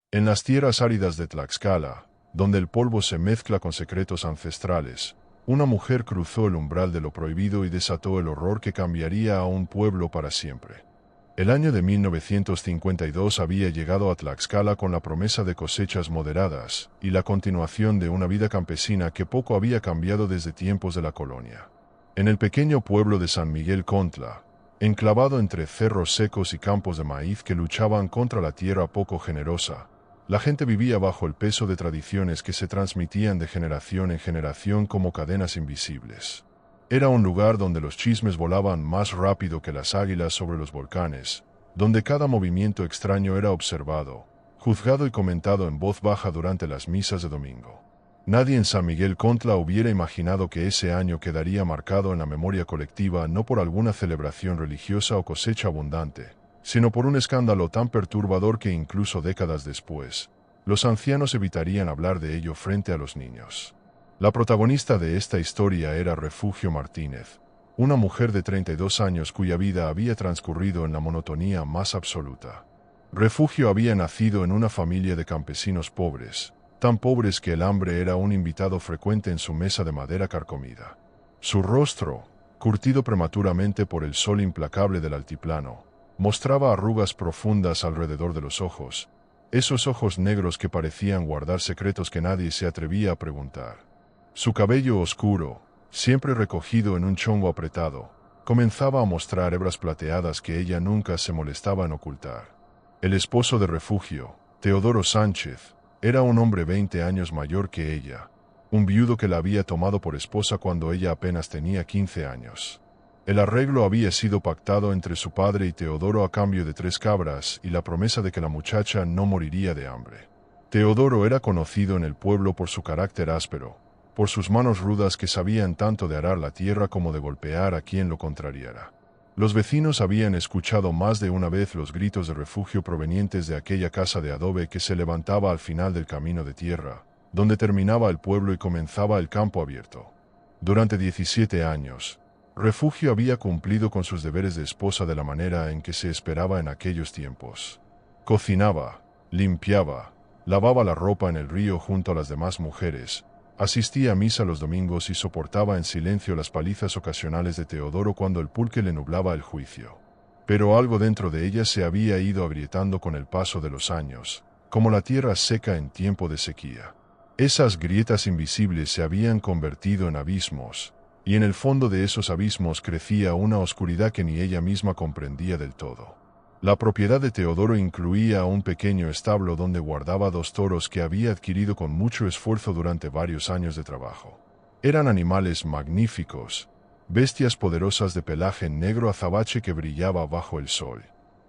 En las tierras áridas de Tlaxcala, donde el polvo se mezcla con secretos ancestrales, una mujer cruzó el umbral de lo prohibido y desató el horror que cambiaría a un pueblo para siempre. El año de 1952 había llegado a Tlaxcala con la promesa de cosechas moderadas y la continuación de una vida campesina que poco había cambiado desde tiempos de la colonia. En el pequeño pueblo de San Miguel Contla, enclavado entre cerros secos y campos de maíz que luchaban contra la tierra poco generosa, la gente vivía bajo el peso de tradiciones que se transmitían de generación en generación como cadenas invisibles. Era un lugar donde los chismes volaban más rápido que las águilas sobre los volcanes, donde cada movimiento extraño era observado, juzgado y comentado en voz baja durante las misas de domingo. Nadie en San Miguel Contla hubiera imaginado que ese año quedaría marcado en la memoria colectiva no por alguna celebración religiosa o cosecha abundante, sino por un escándalo tan perturbador que incluso décadas después, los ancianos evitarían hablar de ello frente a los niños. La protagonista de esta historia era Refugio Martínez, una mujer de 32 años cuya vida había transcurrido en la monotonía más absoluta. Refugio había nacido en una familia de campesinos pobres, tan pobres que el hambre era un invitado frecuente en su mesa de madera carcomida. Su rostro, curtido prematuramente por el sol implacable del altiplano, mostraba arrugas profundas alrededor de los ojos, esos ojos negros que parecían guardar secretos que nadie se atrevía a preguntar. Su cabello oscuro, siempre recogido en un chongo apretado, comenzaba a mostrar hebras plateadas que ella nunca se molestaba en ocultar. El esposo de Refugio, Teodoro Sánchez, era un hombre 20 años mayor que ella, un viudo que la había tomado por esposa cuando ella apenas tenía 15 años. El arreglo había sido pactado entre su padre y Teodoro a cambio de 3 cabras y la promesa de que la muchacha no moriría de hambre. Teodoro era conocido en el pueblo por su carácter áspero, por sus manos rudas que sabían tanto de arar la tierra como de golpear a quien lo contrariara. Los vecinos habían escuchado más de una vez los gritos de Refugio provenientes de aquella casa de adobe que se levantaba al final del camino de tierra, donde terminaba el pueblo y comenzaba el campo abierto. Durante 17 años, Refugio había cumplido con sus deberes de esposa de la manera en que se esperaba en aquellos tiempos. Cocinaba, limpiaba, lavaba la ropa en el río junto a las demás mujeres, asistía a misa los domingos y soportaba en silencio las palizas ocasionales de Teodoro cuando el pulque le nublaba el juicio. Pero algo dentro de ella se había ido agrietando con el paso de los años, como la tierra seca en tiempo de sequía. Esas grietas invisibles se habían convertido en abismos, y en el fondo de esos abismos crecía una oscuridad que ni ella misma comprendía del todo. La propiedad de Teodoro incluía un pequeño establo donde guardaba 2 toros que había adquirido con mucho esfuerzo durante varios años de trabajo. Eran animales magníficos, bestias poderosas de pelaje negro azabache que brillaba bajo el sol.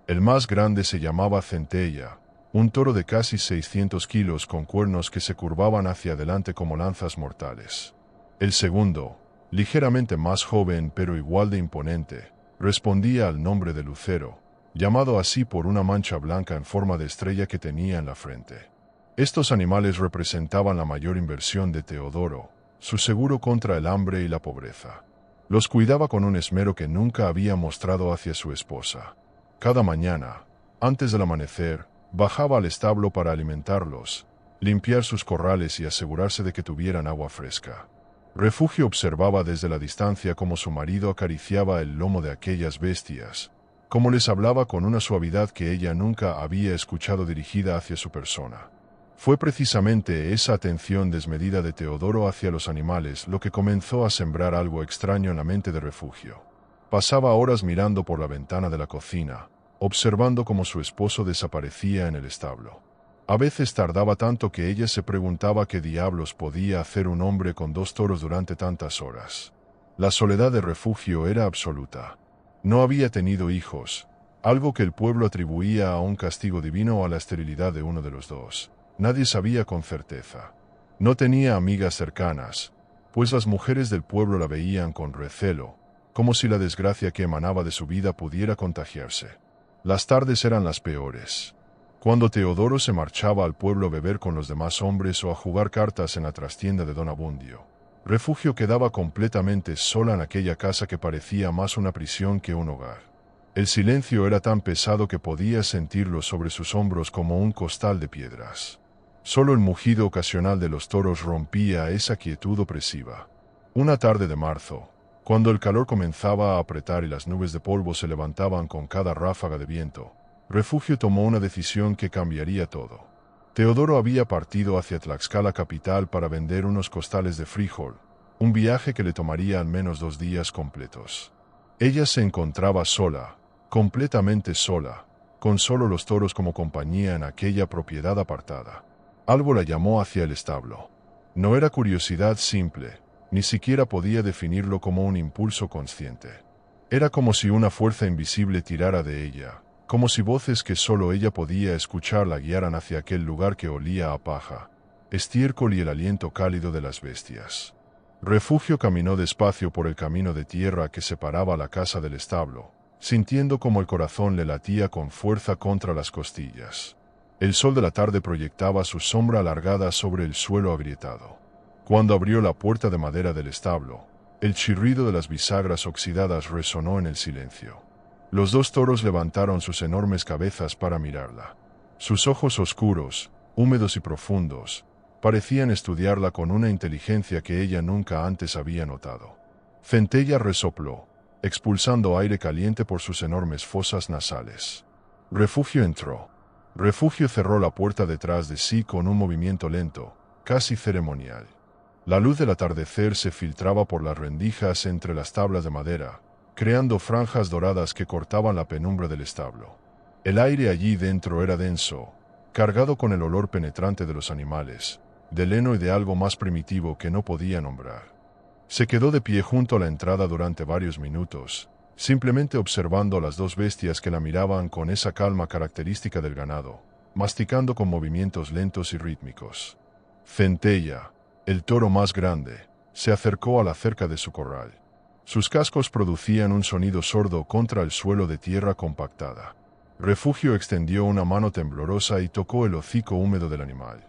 El más grande se llamaba Centella, un toro de casi 600 kilos con cuernos que se curvaban hacia adelante como lanzas mortales. El segundo, ligeramente más joven pero igual de imponente, respondía al nombre de Lucero, llamado así por una mancha blanca en forma de estrella que tenía en la frente. Estos animales representaban la mayor inversión de Teodoro, su seguro contra el hambre y la pobreza. Los cuidaba con un esmero que nunca había mostrado hacia su esposa. Cada mañana, antes del amanecer, bajaba al establo para alimentarlos, limpiar sus corrales y asegurarse de que tuvieran agua fresca. Refugio observaba desde la distancia cómo su marido acariciaba el lomo de aquellas bestias, cómo les hablaba con una suavidad que ella nunca había escuchado dirigida hacia su persona. Fue precisamente esa atención desmedida de Teodoro hacia los animales lo que comenzó a sembrar algo extraño en la mente de Refugio. Pasaba horas mirando por la ventana de la cocina, observando cómo su esposo desaparecía en el establo. A veces tardaba tanto que ella se preguntaba qué diablos podía hacer un hombre con 2 toros durante tantas horas. La soledad de Refugio era absoluta. No había tenido hijos, algo que el pueblo atribuía a un castigo divino o a la esterilidad de uno de los dos. Nadie sabía con certeza. No tenía amigas cercanas, pues las mujeres del pueblo la veían con recelo, como si la desgracia que emanaba de su vida pudiera contagiarse. Las tardes eran las peores. Cuando Teodoro se marchaba al pueblo a beber con los demás hombres o a jugar cartas en la trastienda de Don Abundio, Refugio quedaba completamente sola en aquella casa que parecía más una prisión que un hogar. El silencio era tan pesado que podía sentirlo sobre sus hombros como un costal de piedras. Solo el mugido ocasional de los toros rompía esa quietud opresiva. Una tarde de marzo, cuando el calor comenzaba a apretar y las nubes de polvo se levantaban con cada ráfaga de viento, Refugio tomó una decisión que cambiaría todo. Teodoro había partido hacia Tlaxcala capital para vender unos costales de frijol, un viaje que le tomaría al menos 2 días completos. Ella se encontraba sola, completamente sola, con solo los toros como compañía en aquella propiedad apartada. Algo la llamó hacia el establo. No era curiosidad simple, ni siquiera podía definirlo como un impulso consciente. Era como si una fuerza invisible tirara de ella, como si voces que solo ella podía escuchar la guiaran hacia aquel lugar que olía a paja, estiércol y el aliento cálido de las bestias. Refugio caminó despacio por el camino de tierra que separaba la casa del establo, sintiendo como el corazón le latía con fuerza contra las costillas. El sol de la tarde proyectaba su sombra alargada sobre el suelo agrietado. Cuando abrió la puerta de madera del establo, el chirrido de las bisagras oxidadas resonó en el silencio. Los 2 toros levantaron sus enormes cabezas para mirarla. Sus ojos oscuros, húmedos y profundos, parecían estudiarla con una inteligencia que ella nunca antes había notado. Centella resopló, expulsando aire caliente por sus enormes fosas nasales. Refugio entró. Refugio cerró la puerta detrás de sí con un movimiento lento, casi ceremonial. La luz del atardecer se filtraba por las rendijas entre las tablas de madera, creando franjas doradas que cortaban la penumbra del establo. El aire allí dentro era denso, cargado con el olor penetrante de los animales, del heno y de algo más primitivo que no podía nombrar. Se quedó de pie junto a la entrada durante varios minutos, simplemente observando a las 2 bestias que la miraban con esa calma característica del ganado, masticando con movimientos lentos y rítmicos. Centella, el toro más grande, se acercó a la cerca de su corral. Sus cascos producían un sonido sordo contra el suelo de tierra compactada. Refugio extendió una mano temblorosa y tocó el hocico húmedo del animal.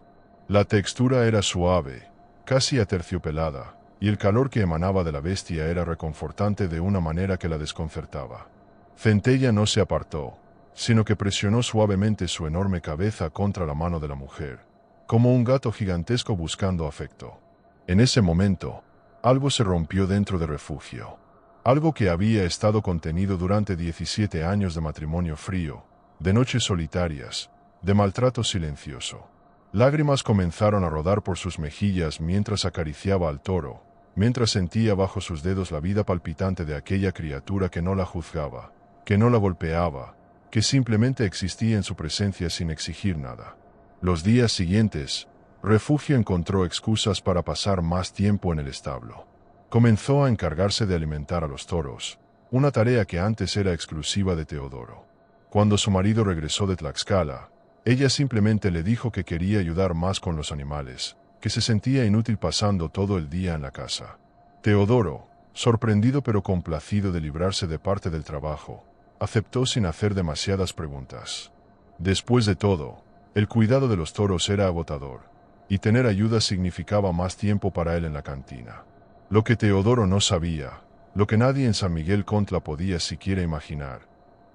La textura era suave, casi aterciopelada, y el calor que emanaba de la bestia era reconfortante de una manera que la desconcertaba. Centella no se apartó, sino que presionó suavemente su enorme cabeza contra la mano de la mujer, como un gato gigantesco buscando afecto. En ese momento, algo se rompió dentro de Refugio. Algo que había estado contenido durante 17 años de matrimonio frío, de noches solitarias, de maltrato silencioso. Lágrimas comenzaron a rodar por sus mejillas mientras acariciaba al toro, mientras sentía bajo sus dedos la vida palpitante de aquella criatura que no la juzgaba, que no la golpeaba, que simplemente existía en su presencia sin exigir nada. Los días siguientes, Refugio encontró excusas para pasar más tiempo en el establo. Comenzó a encargarse de alimentar a los toros, una tarea que antes era exclusiva de Teodoro. Cuando su marido regresó de Tlaxcala, ella simplemente le dijo que quería ayudar más con los animales, que se sentía inútil pasando todo el día en la casa. Teodoro, sorprendido pero complacido de librarse de parte del trabajo, aceptó sin hacer demasiadas preguntas. Después de todo, el cuidado de los toros era agotador, y tener ayuda significaba más tiempo para él en la cantina. Lo que Teodoro no sabía, lo que nadie en San Miguel Contla podía siquiera imaginar,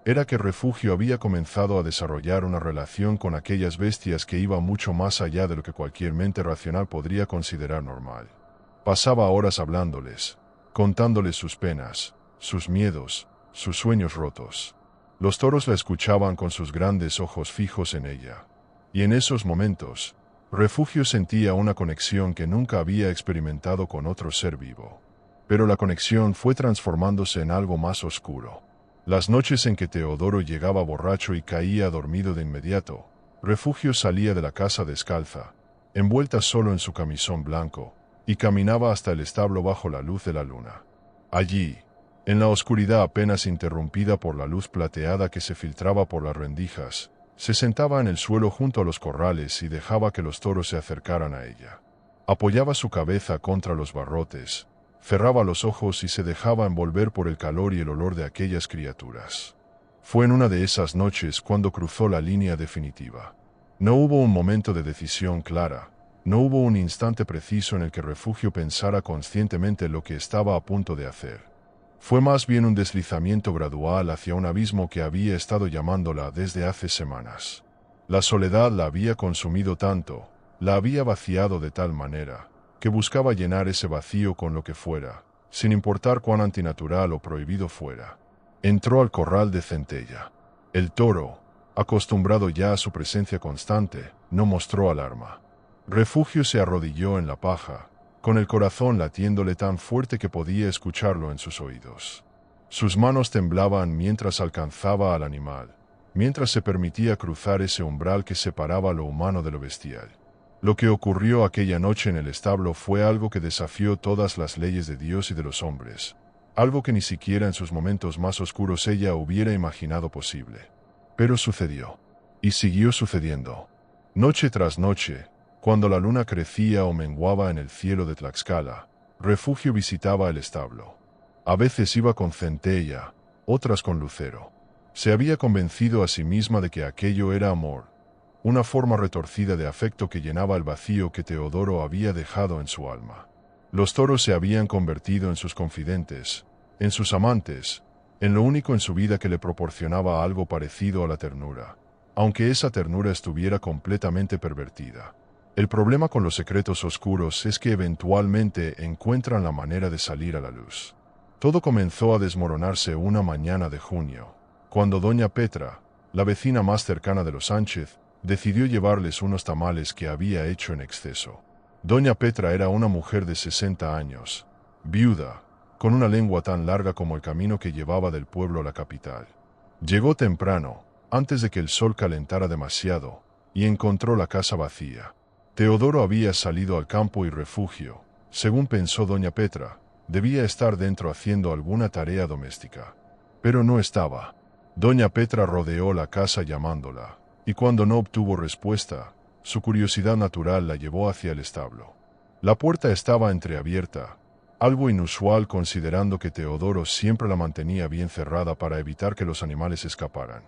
era que Refugio había comenzado a desarrollar una relación con aquellas bestias que iba mucho más allá de lo que cualquier mente racional podría considerar normal. Pasaba horas hablándoles, contándoles sus penas, sus miedos, sus sueños rotos. Los toros la escuchaban con sus grandes ojos fijos en ella. Y en esos momentos, Refugio sentía una conexión que nunca había experimentado con otro ser vivo. Pero la conexión fue transformándose en algo más oscuro. Las noches en que Teodoro llegaba borracho y caía dormido de inmediato, Refugio salía de la casa descalza, envuelta solo en su camisón blanco, y caminaba hasta el establo bajo la luz de la luna. Allí, en la oscuridad apenas interrumpida por la luz plateada que se filtraba por las rendijas, se sentaba en el suelo junto a los corrales y dejaba que los toros se acercaran a ella. Apoyaba su cabeza contra los barrotes, cerraba los ojos y se dejaba envolver por el calor y el olor de aquellas criaturas. Fue en una de esas noches cuando cruzó la línea definitiva. No hubo un momento de decisión clara, no hubo un instante preciso en el que Refugio pensara conscientemente lo que estaba a punto de hacer. Fue más bien un deslizamiento gradual hacia un abismo que había estado llamándola desde hace semanas. La soledad la había consumido tanto, la había vaciado de tal manera, que buscaba llenar ese vacío con lo que fuera, sin importar cuán antinatural o prohibido fuera. Entró al corral de Centella. El toro, acostumbrado ya a su presencia constante, no mostró alarma. Refugio se arrodilló en la paja, con el corazón latiéndole tan fuerte que podía escucharlo en sus oídos. Sus manos temblaban mientras alcanzaba al animal, mientras se permitía cruzar ese umbral que separaba lo humano de lo bestial. Lo que ocurrió aquella noche en el establo fue algo que desafió todas las leyes de Dios y de los hombres, algo que ni siquiera en sus momentos más oscuros ella hubiera imaginado posible. Pero sucedió. Y siguió sucediendo. Noche tras noche, cuando la luna crecía o menguaba en el cielo de Tlaxcala, Refugio visitaba el establo. A veces iba con Centella, otras con Lucero. Se había convencido a sí misma de que aquello era amor, una forma retorcida de afecto que llenaba el vacío que Teodoro había dejado en su alma. Los toros se habían convertido en sus confidentes, en sus amantes, en lo único en su vida que le proporcionaba algo parecido a la ternura, aunque esa ternura estuviera completamente pervertida. El problema con los secretos oscuros es que eventualmente encuentran la manera de salir a la luz. Todo comenzó a desmoronarse una mañana de junio, cuando doña Petra, la vecina más cercana de los Sánchez, decidió llevarles unos tamales que había hecho en exceso. Doña Petra era una mujer de 60 años, viuda, con una lengua tan larga como el camino que llevaba del pueblo a la capital. Llegó temprano, antes de que el sol calentara demasiado, y encontró la casa vacía. Teodoro había salido al campo y Refugio, según pensó doña Petra, debía estar dentro haciendo alguna tarea doméstica. Pero no estaba. Doña Petra rodeó la casa llamándola, y cuando no obtuvo respuesta, su curiosidad natural la llevó hacia el establo. La puerta estaba entreabierta, algo inusual considerando que Teodoro siempre la mantenía bien cerrada para evitar que los animales escaparan.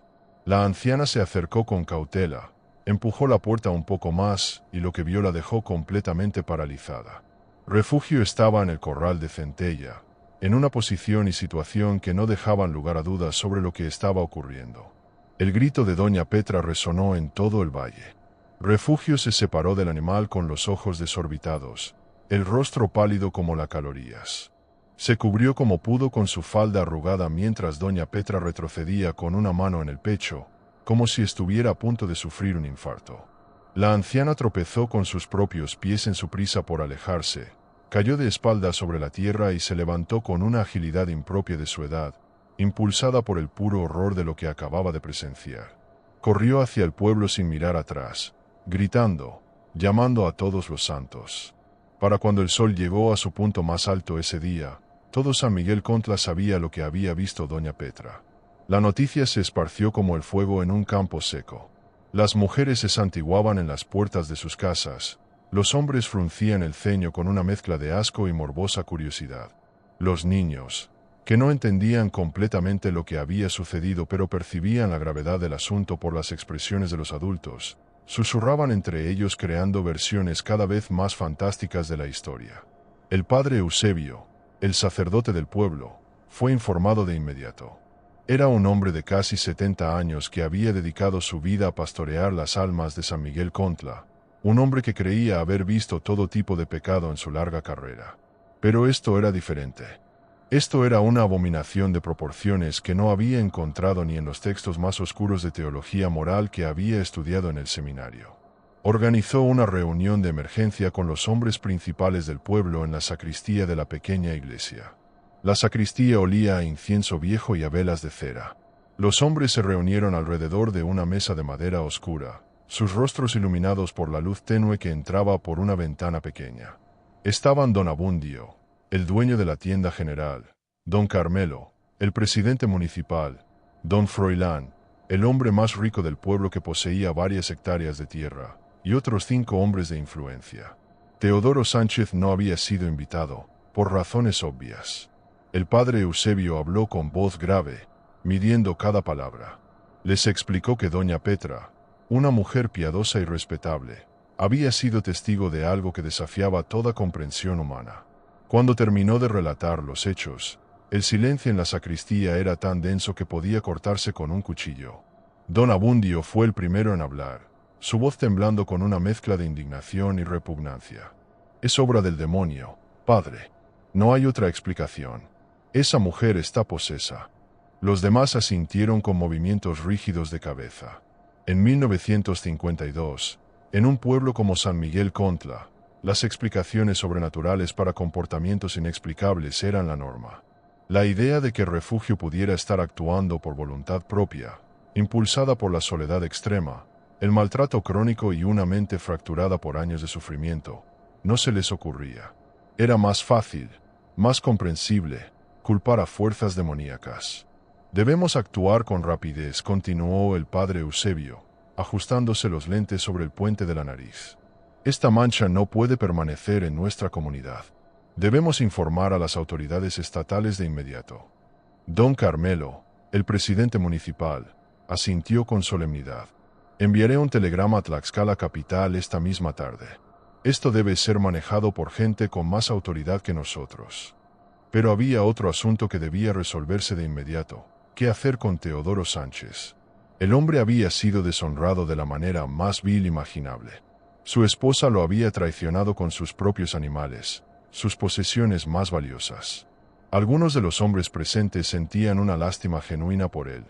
La anciana se acercó con cautela, empujó la puerta un poco más y lo que vio la dejó completamente paralizada. Refugio estaba en el corral de Centella, en una posición y situación que no dejaban lugar a dudas sobre lo que estaba ocurriendo. El grito de doña Petra resonó en todo el valle. Refugio se separó del animal con los ojos desorbitados, el rostro pálido como las calorías. Se cubrió como pudo con su falda arrugada mientras doña Petra retrocedía con una mano en el pecho, como si estuviera a punto de sufrir un infarto. La anciana tropezó con sus propios pies en su prisa por alejarse, cayó de espaldas sobre la tierra y se levantó con una agilidad impropia de su edad, impulsada por el puro horror de lo que acababa de presenciar. Corrió hacia el pueblo sin mirar atrás, gritando, llamando a todos los santos. Para cuando el sol llegó a su punto más alto ese día, todo San Miguel Contla sabía lo que había visto doña Petra. La noticia se esparció como el fuego en un campo seco. Las mujeres se santiguaban en las puertas de sus casas, los hombres fruncían el ceño con una mezcla de asco y morbosa curiosidad. Los niños, que no entendían completamente lo que había sucedido pero percibían la gravedad del asunto por las expresiones de los adultos, susurraban entre ellos creando versiones cada vez más fantásticas de la historia. El padre Eusebio, el sacerdote del pueblo, fue informado de inmediato. Era un hombre de casi 70 años que había dedicado su vida a pastorear las almas de San Miguel Contla, un hombre que creía haber visto todo tipo de pecado en su larga carrera. Pero esto era diferente. Esto era una abominación de proporciones que no había encontrado ni en los textos más oscuros de teología moral que había estudiado en el seminario. Organizó una reunión de emergencia con los hombres principales del pueblo en la sacristía de la pequeña iglesia. La sacristía olía a incienso viejo y a velas de cera. Los hombres se reunieron alrededor de una mesa de madera oscura, sus rostros iluminados por la luz tenue que entraba por una ventana pequeña. Estaban don Abundio, el dueño de la tienda general, don Carmelo, el presidente municipal, don Froilán, el hombre más rico del pueblo que poseía varias hectáreas de tierra, y otros 5 hombres de influencia. Teodoro Sánchez no había sido invitado, por razones obvias. El padre Eusebio habló con voz grave, midiendo cada palabra. Les explicó que doña Petra, una mujer piadosa y respetable, había sido testigo de algo que desafiaba toda comprensión humana. Cuando terminó de relatar los hechos, El silencio en la sacristía era tan denso que podía cortarse con un cuchillo. Don Abundio fue el primero en hablar, su voz temblando con una mezcla de indignación y repugnancia. «Es obra del demonio, padre. No hay otra explicación. Esa mujer está posesa». Los demás asintieron con movimientos rígidos de cabeza. En 1952, en un pueblo como San Miguel Contla, las explicaciones sobrenaturales para comportamientos inexplicables eran la norma. La idea de que Refugio pudiera estar actuando por voluntad propia, impulsada por la soledad extrema, el maltrato crónico y una mente fracturada por años de sufrimiento, no se les ocurría. Era más fácil, más comprensible, culpar a fuerzas demoníacas. «Debemos actuar con rapidez», continuó el padre Eusebio, ajustándose los lentes sobre el puente de la nariz. «Esta mancha no puede permanecer en nuestra comunidad. Debemos informar a las autoridades estatales de inmediato». Don Carmelo, el presidente municipal, asintió con solemnidad. «Enviaré un telegrama a Tlaxcala capital esta misma tarde. Esto debe ser manejado por gente con más autoridad que nosotros». Pero había otro asunto que debía resolverse de inmediato. ¿Qué hacer con Teodoro Sánchez? El hombre había sido deshonrado de la manera más vil imaginable. Su esposa lo había traicionado con sus propios animales, sus posesiones más valiosas. Algunos de los hombres presentes sentían una lástima genuina por él.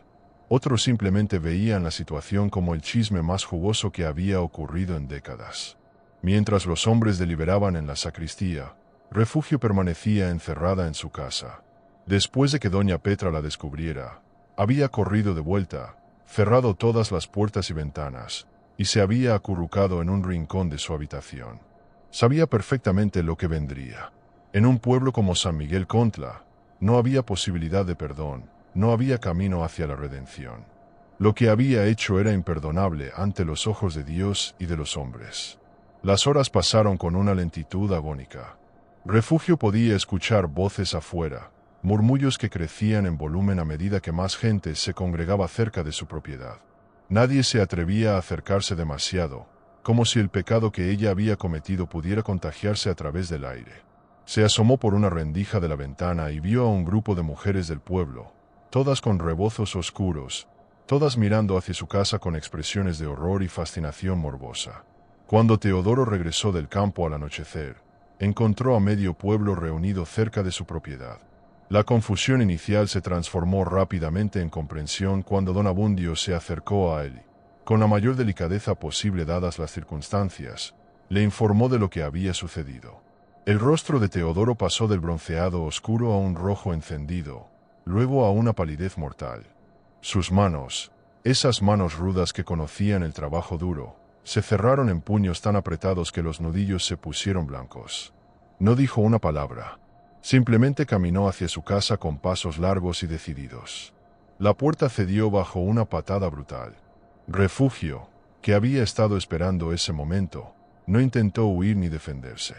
Otros simplemente veían la situación como el chisme más jugoso que había ocurrido en décadas. Mientras los hombres deliberaban en la sacristía, Refugio permanecía encerrada en su casa. Después de que doña Petra la descubriera, había corrido de vuelta, cerrado todas las puertas y ventanas, y se había acurrucado en un rincón de su habitación. Sabía perfectamente lo que vendría. En un pueblo como San Miguel Contla, no había posibilidad de perdón, no había camino hacia la redención. Lo que había hecho era imperdonable ante los ojos de Dios y de los hombres. Las horas pasaron con una lentitud agónica. Refugio podía escuchar voces afuera, murmullos que crecían en volumen a medida que más gente se congregaba cerca de su propiedad. Nadie se atrevía a acercarse demasiado, como si el pecado que ella había cometido pudiera contagiarse a través del aire. Se asomó por una rendija de la ventana y vio a un grupo de mujeres del pueblo, todas con rebozos oscuros, todas mirando hacia su casa con expresiones de horror y fascinación morbosa. Cuando Teodoro regresó del campo al anochecer, encontró a medio pueblo reunido cerca de su propiedad. La confusión inicial se transformó rápidamente en comprensión cuando don Abundio se acercó a él. Con la mayor delicadeza posible dadas las circunstancias, le informó de lo que había sucedido. El rostro de Teodoro pasó del bronceado oscuro a un rojo encendido, luego a una palidez mortal. Sus manos, esas manos rudas que conocían el trabajo duro, se cerraron en puños tan apretados que los nudillos se pusieron blancos. No dijo una palabra. Simplemente caminó hacia su casa con pasos largos y decididos. La puerta cedió bajo una patada brutal. Refugio, que había estado esperando ese momento, no intentó huir ni defenderse.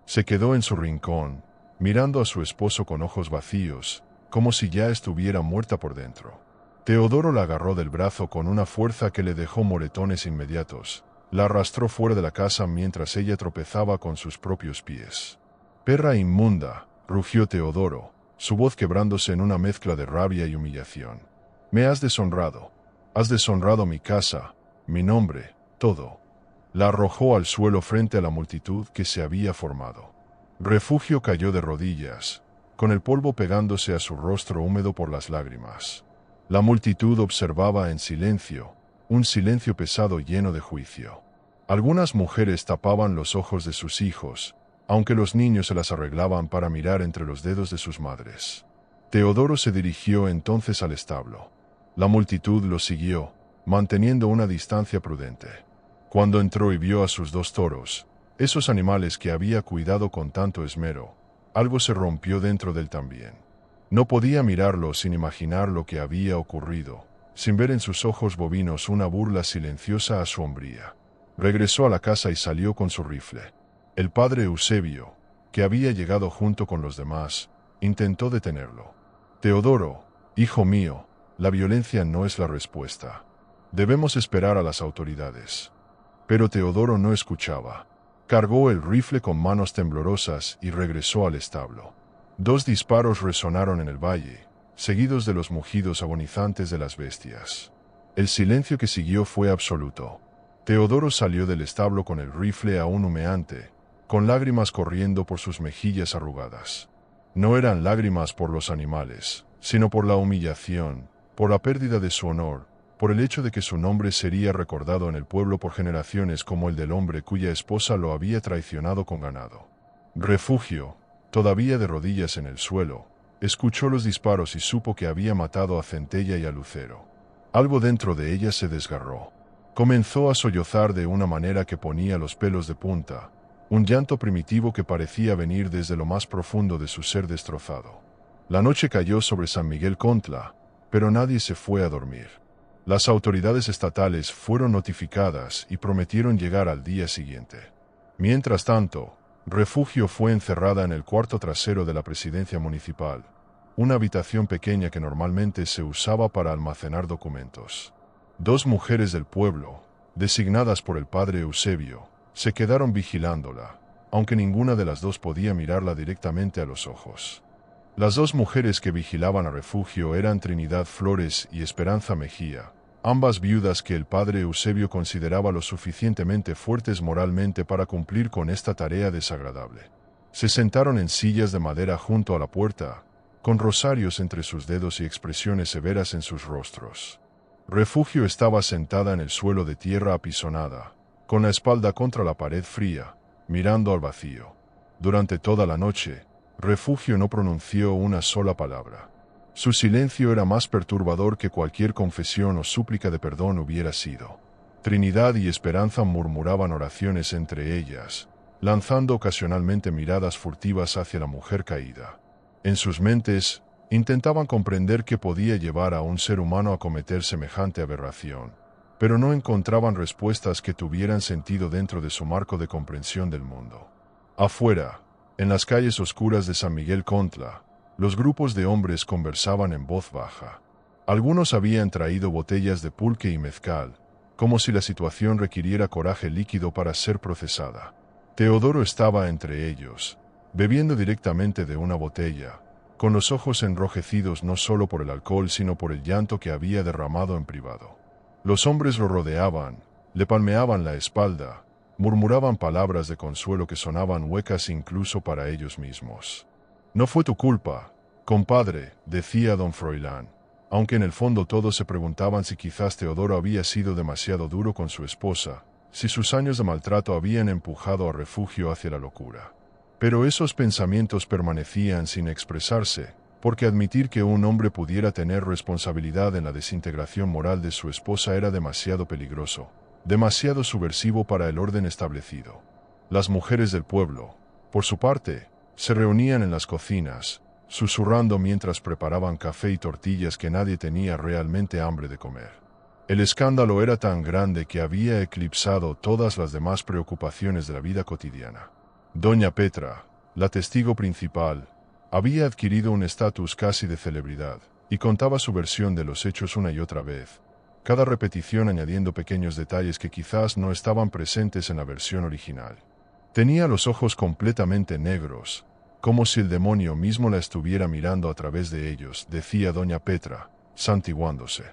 Se quedó en su rincón, mirando a su esposo con ojos vacíos, como si ya estuviera muerta por dentro. Teodoro la agarró del brazo con una fuerza que le dejó moretones inmediatos. La arrastró fuera de la casa mientras ella tropezaba con sus propios pies. «Perra inmunda», rugió Teodoro, su voz quebrándose en una mezcla de rabia y humillación. «Me has deshonrado. Has deshonrado mi casa, mi nombre, todo». La arrojó al suelo frente a la multitud que se había formado. Refugio cayó de rodillas, con el polvo pegándose a su rostro húmedo por las lágrimas. La multitud observaba en silencio, un silencio pesado lleno de juicio. Algunas mujeres tapaban los ojos de sus hijos, aunque los niños se las arreglaban para mirar entre los dedos de sus madres. Teodoro se dirigió entonces al establo. La multitud lo siguió, manteniendo una distancia prudente. Cuando entró y vio a sus dos toros, esos animales que había cuidado con tanto esmero, algo se rompió dentro de él también. No podía mirarlo sin imaginar lo que había ocurrido, sin ver en sus ojos bovinos una burla silenciosa a su hombría. Regresó a la casa y salió con su rifle. El padre Eusebio, que había llegado junto con los demás, intentó detenerlo. «Teodoro, hijo mío, la violencia no es la respuesta. Debemos esperar a las autoridades». Pero Teodoro no escuchaba. Cargó el rifle con manos temblorosas y regresó al establo. 2 disparos resonaron en el valle, seguidos de los mugidos agonizantes de las bestias. El silencio que siguió fue absoluto. Teodoro salió del establo con el rifle aún humeante, con lágrimas corriendo por sus mejillas arrugadas. No eran lágrimas por los animales, sino por la humillación, por la pérdida de su honor, por el hecho de que su nombre sería recordado en el pueblo por generaciones como el del hombre cuya esposa lo había traicionado con ganado. Refugio, todavía de rodillas en el suelo, escuchó los disparos y supo que había matado a Centella y a Lucero. Algo dentro de ella se desgarró. Comenzó a sollozar de una manera que ponía los pelos de punta, un llanto primitivo que parecía venir desde lo más profundo de su ser destrozado. La noche cayó sobre San Miguel Contla, pero nadie se fue a dormir. Las autoridades estatales fueron notificadas y prometieron llegar al día siguiente. Mientras tanto, Refugio fue encerrada en el cuarto trasero de la presidencia municipal, una habitación pequeña que normalmente se usaba para almacenar documentos. 2 mujeres del pueblo, designadas por el padre Eusebio, se quedaron vigilándola, aunque ninguna de las 2 podía mirarla directamente a los ojos. Las 2 mujeres que vigilaban a Refugio eran Trinidad Flores y Esperanza Mejía, ambas viudas que el padre Eusebio consideraba lo suficientemente fuertes moralmente para cumplir con esta tarea desagradable. Se sentaron en sillas de madera junto a la puerta, con rosarios entre sus dedos y expresiones severas en sus rostros. Refugio estaba sentada en el suelo de tierra apisonada, con la espalda contra la pared fría, mirando al vacío. Durante toda la noche, Refugio no pronunció una sola palabra. Su silencio era más perturbador que cualquier confesión o súplica de perdón hubiera sido. Trinidad y Esperanza murmuraban oraciones entre ellas, lanzando ocasionalmente miradas furtivas hacia la mujer caída. En sus mentes, intentaban comprender qué podía llevar a un ser humano a cometer semejante aberración, pero no encontraban respuestas que tuvieran sentido dentro de su marco de comprensión del mundo. Afuera, en las calles oscuras de San Miguel Contla, los grupos de hombres conversaban en voz baja. Algunos habían traído botellas de pulque y mezcal, como si la situación requiriera coraje líquido para ser procesada. Teodoro estaba entre ellos, bebiendo directamente de una botella, con los ojos enrojecidos no solo por el alcohol sino por el llanto que había derramado en privado. Los hombres lo rodeaban, le palmeaban la espalda, murmuraban palabras de consuelo que sonaban huecas incluso para ellos mismos. «No fue tu culpa, compadre», decía don Froilán, aunque en el fondo todos se preguntaban si quizás Teodoro había sido demasiado duro con su esposa, si sus años de maltrato habían empujado a Refugio hacia la locura. Pero esos pensamientos permanecían sin expresarse, porque admitir que un hombre pudiera tener responsabilidad en la desintegración moral de su esposa era demasiado peligroso, demasiado subversivo para el orden establecido. Las mujeres del pueblo, por su parte, se reunían en las cocinas, susurrando mientras preparaban café y tortillas que nadie tenía realmente hambre de comer. El escándalo era tan grande que había eclipsado todas las demás preocupaciones de la vida cotidiana. Doña Petra, la testigo principal, había adquirido un estatus casi de celebridad, y contaba su versión de los hechos una y otra vez, cada repetición añadiendo pequeños detalles que quizás no estaban presentes en la versión original. Tenía los ojos completamente negros, como si el demonio mismo la estuviera mirando a través de ellos, decía doña Petra, santiguándose.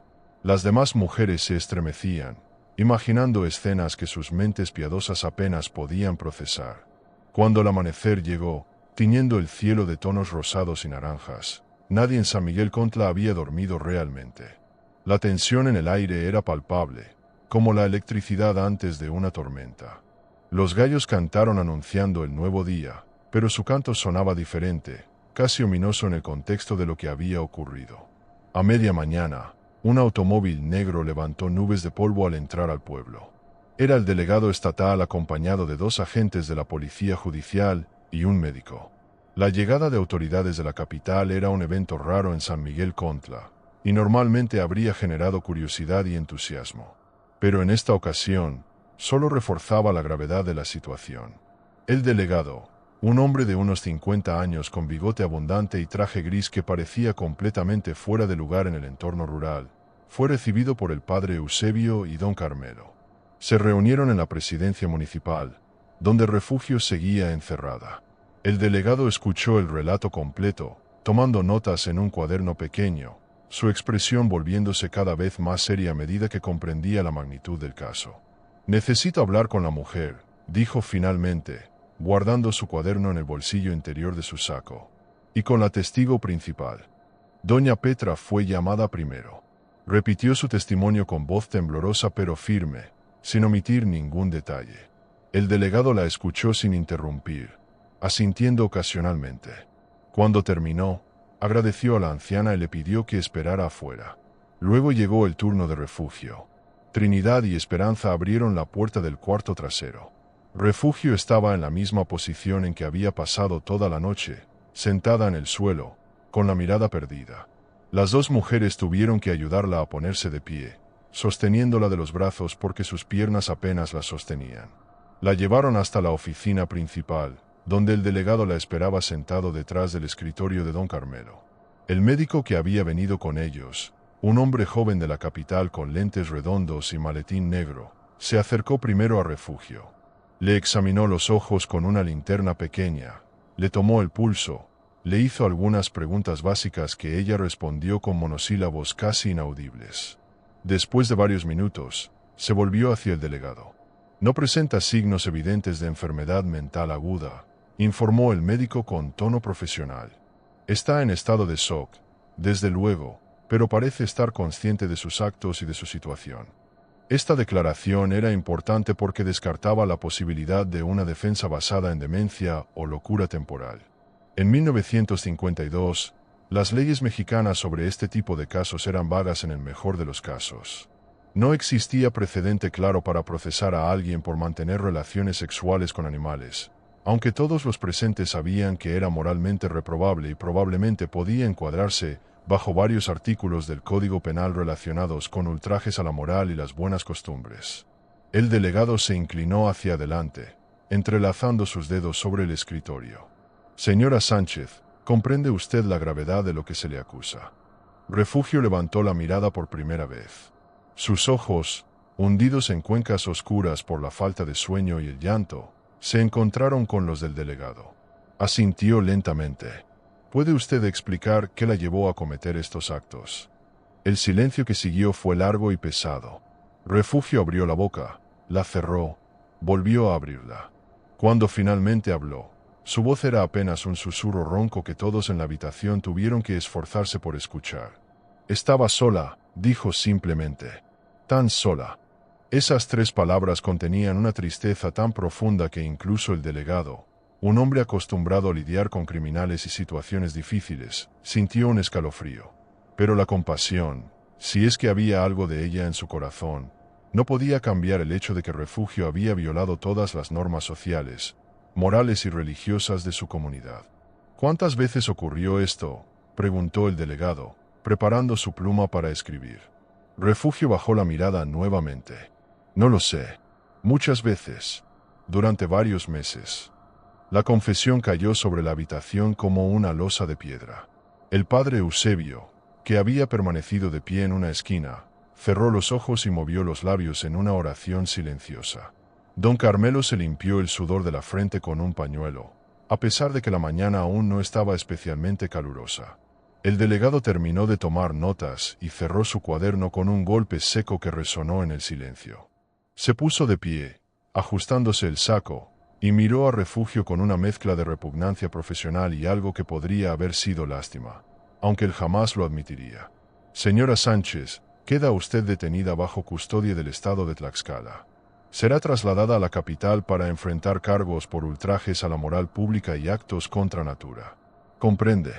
Las demás mujeres se estremecían, imaginando escenas que sus mentes piadosas apenas podían procesar. Cuando el amanecer llegó, tiñendo el cielo de tonos rosados y naranjas, nadie en San Miguel Contla había dormido realmente. La tensión en el aire era palpable, como la electricidad antes de una tormenta. Los gallos cantaron anunciando el nuevo día, pero su canto sonaba diferente, casi ominoso en el contexto de lo que había ocurrido. A media mañana, un automóvil negro levantó nubes de polvo al entrar al pueblo. Era el delegado estatal acompañado de 2 agentes de la policía judicial y un médico. La llegada de autoridades de la capital era un evento raro en San Miguel Contla, y normalmente habría generado curiosidad y entusiasmo. Pero en esta ocasión, solo reforzaba la gravedad de la situación. El delegado, un hombre de unos 50 años con bigote abundante y traje gris que parecía completamente fuera de lugar en el entorno rural, fue recibido por el padre Eusebio y don Carmelo. Se reunieron en la presidencia municipal, donde Refugio seguía encerrada. El delegado escuchó el relato completo, tomando notas en un cuaderno pequeño, su expresión volviéndose cada vez más seria a medida que comprendía la magnitud del caso. «Necesito hablar con la mujer», dijo finalmente, guardando su cuaderno en el bolsillo interior de su saco. «Y con la testigo principal». Doña Petra fue llamada primero. Repitió su testimonio con voz temblorosa pero firme, sin omitir ningún detalle. El delegado la escuchó sin interrumpir, asintiendo ocasionalmente. Cuando terminó, agradeció a la anciana y le pidió que esperara afuera. Luego llegó el turno de Refugio. Trinidad y Esperanza abrieron la puerta del cuarto trasero. Refugio estaba en la misma posición en que había pasado toda la noche, sentada en el suelo, con la mirada perdida. Las dos mujeres tuvieron que ayudarla a ponerse de pie, sosteniéndola de los brazos porque sus piernas apenas la sostenían. La llevaron hasta la oficina principal, donde el delegado la esperaba sentado detrás del escritorio de don Carmelo. El médico que había venido con ellos, un hombre joven de la capital con lentes redondos y maletín negro, se acercó primero a Refugio. Le examinó los ojos con una linterna pequeña, le tomó el pulso, le hizo algunas preguntas básicas que ella respondió con monosílabos casi inaudibles. Después de varios minutos, se volvió hacia el delegado. «No presenta signos evidentes de enfermedad mental aguda», informó el médico con tono profesional. «Está en estado de shock, desde luego, pero parece estar consciente de sus actos y de su situación». Esta declaración era importante porque descartaba la posibilidad de una defensa basada en demencia o locura temporal. En 1952, las leyes mexicanas sobre este tipo de casos eran vagas en el mejor de los casos. No existía precedente claro para procesar a alguien por mantener relaciones sexuales con animales, aunque todos los presentes sabían que era moralmente reprobable y probablemente podía encuadrarse bajo varios artículos del Código Penal relacionados con ultrajes a la moral y las buenas costumbres. El delegado se inclinó hacia adelante, entrelazando sus dedos sobre el escritorio. «Señora Sánchez, ¿comprende usted la gravedad de lo que se le acusa?» Refugio levantó la mirada por primera vez. Sus ojos, hundidos en cuencas oscuras por la falta de sueño y el llanto, se encontraron con los del delegado. Asintió lentamente. ¿Puede usted explicar qué la llevó a cometer estos actos? El silencio que siguió fue largo y pesado. Refugio abrió la boca, la cerró, volvió a abrirla. Cuando finalmente habló, su voz era apenas un susurro ronco que todos en la habitación tuvieron que esforzarse por escuchar. «Estaba sola», dijo simplemente. «Tan sola». Esas tres palabras contenían una tristeza tan profunda que incluso el delegado, un hombre acostumbrado a lidiar con criminales y situaciones difíciles, sintió un escalofrío. Pero la compasión, si es que había algo de ella en su corazón, no podía cambiar el hecho de que Refugio había violado todas las normas sociales, morales y religiosas de su comunidad. «¿Cuántas veces ocurrió esto?», preguntó el delegado, preparando su pluma para escribir. Refugio bajó la mirada nuevamente. «No lo sé. Muchas veces. Durante varios meses». La confesión cayó sobre la habitación como una losa de piedra. El padre Eusebio, que había permanecido de pie en una esquina, cerró los ojos y movió los labios en una oración silenciosa. Don Carmelo se limpió el sudor de la frente con un pañuelo, a pesar de que la mañana aún no estaba especialmente calurosa. El delegado terminó de tomar notas y cerró su cuaderno con un golpe seco que resonó en el silencio. Se puso de pie, ajustándose el saco, y miró a Refugio con una mezcla de repugnancia profesional y algo que podría haber sido lástima, aunque él jamás lo admitiría. «Señora Sánchez, queda usted detenida bajo custodia del estado de Tlaxcala. Será trasladada a la capital para enfrentar cargos por ultrajes a la moral pública y actos contra natura. ¿Comprende?»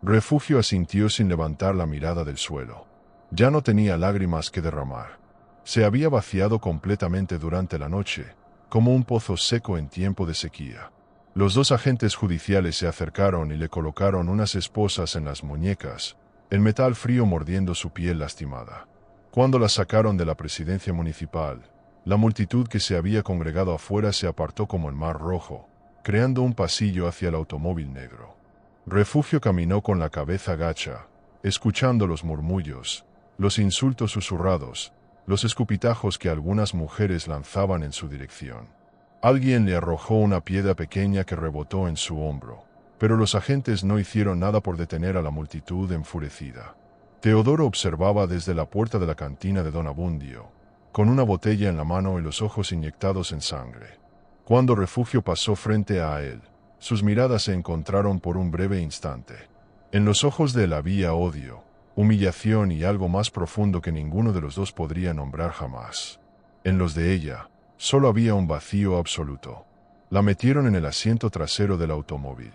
Refugio asintió sin levantar la mirada del suelo. Ya no tenía lágrimas que derramar. Se había vaciado completamente durante la noche, como un pozo seco en tiempo de sequía. Los dos agentes judiciales se acercaron y le colocaron unas esposas en las muñecas, el metal frío mordiendo su piel lastimada. Cuando la sacaron de la presidencia municipal, la multitud que se había congregado afuera se apartó como el mar rojo, creando un pasillo hacia el automóvil negro. Refugio caminó con la cabeza gacha, escuchando los murmullos, los insultos susurrados, los escupitajos que algunas mujeres lanzaban en su dirección. Alguien le arrojó una piedra pequeña que rebotó en su hombro, pero los agentes no hicieron nada por detener a la multitud enfurecida. Teodoro observaba desde la puerta de la cantina de Don Abundio, con una botella en la mano y los ojos inyectados en sangre. Cuando Refugio pasó frente a él, sus miradas se encontraron por un breve instante. En los ojos de él había odio, humillación y algo más profundo que ninguno de los dos podría nombrar jamás. En los de ella, solo había un vacío absoluto. La metieron en el asiento trasero del automóvil.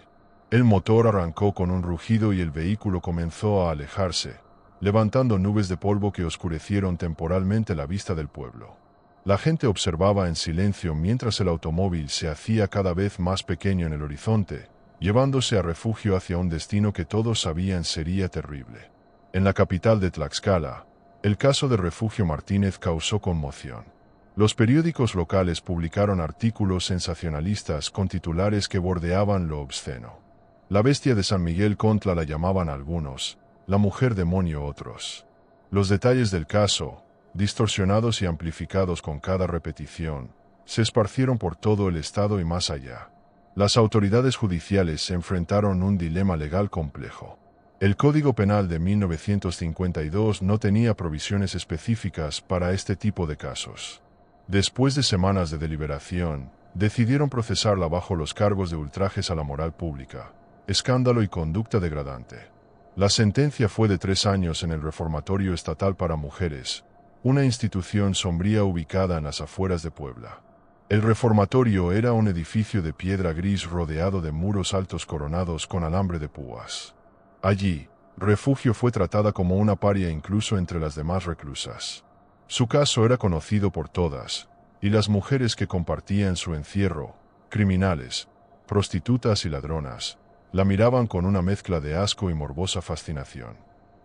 El motor arrancó con un rugido y el vehículo comenzó a alejarse, levantando nubes de polvo que oscurecieron temporalmente la vista del pueblo. La gente observaba en silencio mientras el automóvil se hacía cada vez más pequeño en el horizonte, llevándose a Refugio hacia un destino que todos sabían sería terrible. En la capital de Tlaxcala, el caso de Refugio Martínez causó conmoción. Los periódicos locales publicaron artículos sensacionalistas con titulares que bordeaban lo obsceno. La bestia de San Miguel Contla la llamaban algunos, la mujer demonio otros. Los detalles del caso, distorsionados y amplificados con cada repetición, se esparcieron por todo el estado y más allá. Las autoridades judiciales se enfrentaron a un dilema legal complejo. El Código Penal de 1952 no tenía provisiones específicas para este tipo de casos. Después de semanas de deliberación, decidieron procesarla bajo los cargos de ultrajes a la moral pública, escándalo y conducta degradante. La sentencia fue de 3 años en el Reformatorio Estatal para Mujeres, una institución sombría ubicada en las afueras de Puebla. El reformatorio era un edificio de piedra gris rodeado de muros altos coronados con alambre de púas. Allí, Refugio fue tratada como una paria incluso entre las demás reclusas. Su caso era conocido por todas, y las mujeres que compartían su encierro, criminales, prostitutas y ladronas, la miraban con una mezcla de asco y morbosa fascinación.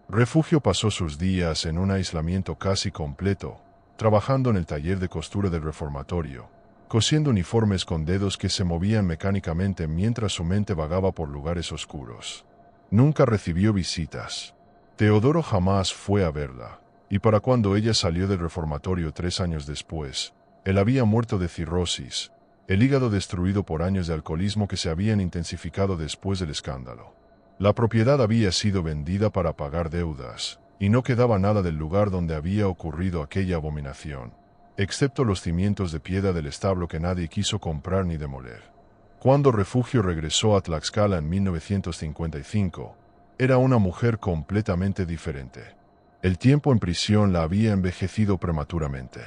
Refugio pasó sus días en un aislamiento casi completo, trabajando en el taller de costura del reformatorio, cosiendo uniformes con dedos que se movían mecánicamente mientras su mente vagaba por lugares oscuros. Nunca recibió visitas. Teodoro jamás fue a verla, y para cuando ella salió del reformatorio 3 años después, él había muerto de cirrosis, el hígado destruido por años de alcoholismo que se habían intensificado después del escándalo. La propiedad había sido vendida para pagar deudas, y no quedaba nada del lugar donde había ocurrido aquella abominación, excepto los cimientos de piedra del establo que nadie quiso comprar ni demoler. Cuando Refugio regresó a Tlaxcala en 1955, era una mujer completamente diferente. El tiempo en prisión la había envejecido prematuramente.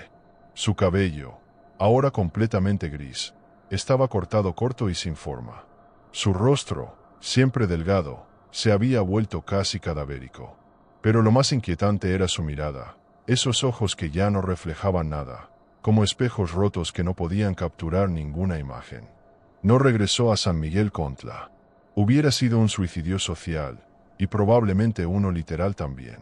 Su cabello, ahora completamente gris, estaba cortado corto y sin forma. Su rostro, siempre delgado, se había vuelto casi cadavérico. Pero lo más inquietante era su mirada, esos ojos que ya no reflejaban nada, como espejos rotos que no podían capturar ninguna imagen. No regresó a San Miguel Contla. Hubiera sido un suicidio social, y probablemente uno literal también.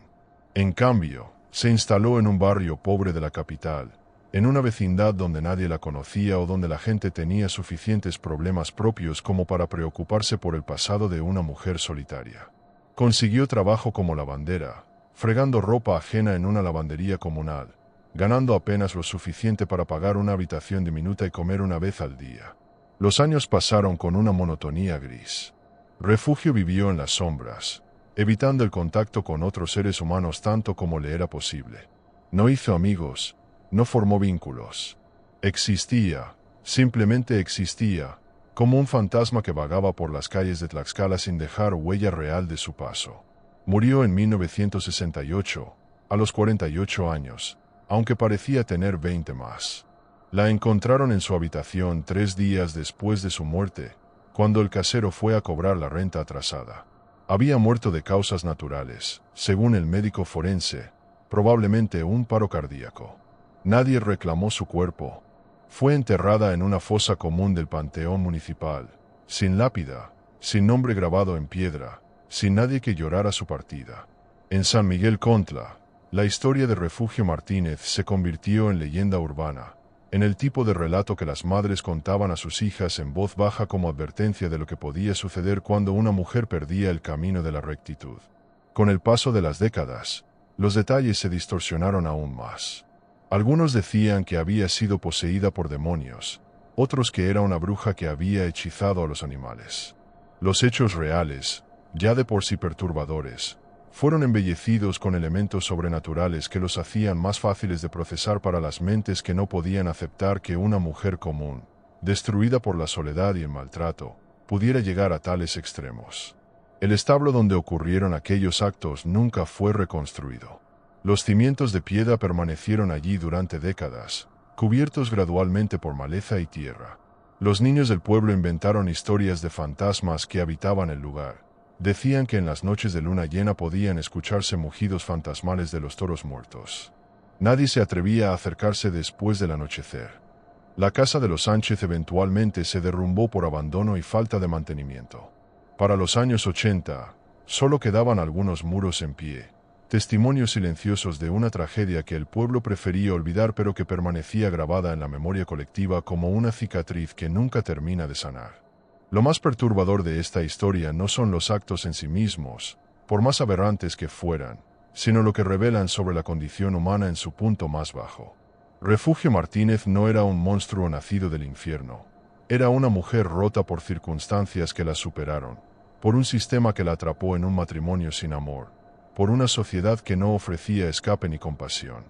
En cambio, se instaló en un barrio pobre de la capital, en una vecindad donde nadie la conocía o donde la gente tenía suficientes problemas propios como para preocuparse por el pasado de una mujer solitaria. Consiguió trabajo como lavandera, fregando ropa ajena en una lavandería comunal, ganando apenas lo suficiente para pagar una habitación diminuta y comer una vez al día. Los años pasaron con una monotonía gris. Refugio vivió en las sombras, evitando el contacto con otros seres humanos tanto como le era posible. No hizo amigos, no formó vínculos. Existía, simplemente existía, como un fantasma que vagaba por las calles de Tlaxcala sin dejar huella real de su paso. Murió en 1968, a los 48 años, aunque parecía tener 20 más. La encontraron en su habitación 3 días después de su muerte, cuando el casero fue a cobrar la renta atrasada. Había muerto de causas naturales, según el médico forense, probablemente un paro cardíaco. Nadie reclamó su cuerpo. Fue enterrada en una fosa común del Panteón Municipal, sin lápida, sin nombre grabado en piedra, sin nadie que llorara su partida. En San Miguel Contla, la historia de Refugio Martínez se convirtió en leyenda urbana, en el tipo de relato que las madres contaban a sus hijas en voz baja como advertencia de lo que podía suceder cuando una mujer perdía el camino de la rectitud. Con el paso de las décadas, los detalles se distorsionaron aún más. Algunos decían que había sido poseída por demonios, otros que era una bruja que había hechizado a los animales. Los hechos reales, ya de por sí perturbadores, fueron embellecidos con elementos sobrenaturales que los hacían más fáciles de procesar para las mentes que no podían aceptar que una mujer común, destruida por la soledad y el maltrato, pudiera llegar a tales extremos. El establo donde ocurrieron aquellos actos nunca fue reconstruido. Los cimientos de piedra permanecieron allí durante décadas, cubiertos gradualmente por maleza y tierra. Los niños del pueblo inventaron historias de fantasmas que habitaban el lugar. Decían que en las noches de luna llena podían escucharse mugidos fantasmales de los toros muertos. Nadie se atrevía a acercarse después del anochecer. La casa de los Sánchez eventualmente se derrumbó por abandono y falta de mantenimiento. Para los años 80, solo quedaban algunos muros en pie, testimonios silenciosos de una tragedia que el pueblo prefería olvidar pero que permanecía grabada en la memoria colectiva como una cicatriz que nunca termina de sanar. Lo más perturbador de esta historia no son los actos en sí mismos, por más aberrantes que fueran, sino lo que revelan sobre la condición humana en su punto más bajo. Refugio Martínez no era un monstruo nacido del infierno. Era una mujer rota por circunstancias que la superaron, por un sistema que la atrapó en un matrimonio sin amor, por una sociedad que no ofrecía escape ni compasión.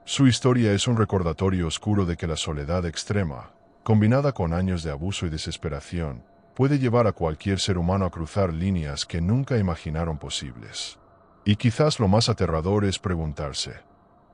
Su historia es un recordatorio oscuro de que la soledad extrema, combinada con años de abuso y desesperación, puede llevar a cualquier ser humano a cruzar líneas que nunca imaginaron posibles. Y quizás lo más aterrador es preguntarse,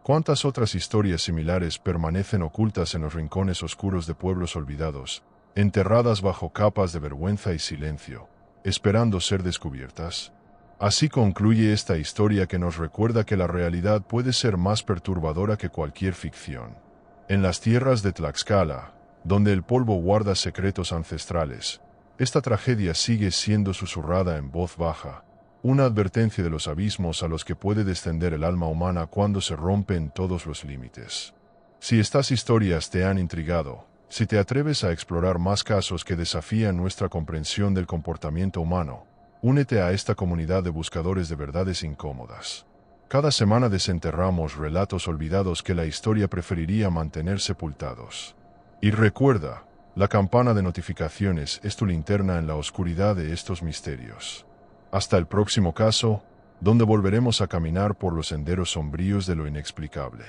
¿cuántas otras historias similares permanecen ocultas en los rincones oscuros de pueblos olvidados, enterradas bajo capas de vergüenza y silencio, esperando ser descubiertas? Así concluye esta historia que nos recuerda que la realidad puede ser más perturbadora que cualquier ficción. En las tierras de Tlaxcala, donde el polvo guarda secretos ancestrales, esta tragedia sigue siendo susurrada en voz baja, una advertencia de los abismos a los que puede descender el alma humana cuando se rompen todos los límites. Si estas historias te han intrigado, si te atreves a explorar más casos que desafían nuestra comprensión del comportamiento humano, únete a esta comunidad de buscadores de verdades incómodas. Cada semana desenterramos relatos olvidados que la historia preferiría mantener sepultados. Y recuerda, la campana de notificaciones es tu linterna en la oscuridad de estos misterios. Hasta el próximo caso, donde volveremos a caminar por los senderos sombríos de lo inexplicable.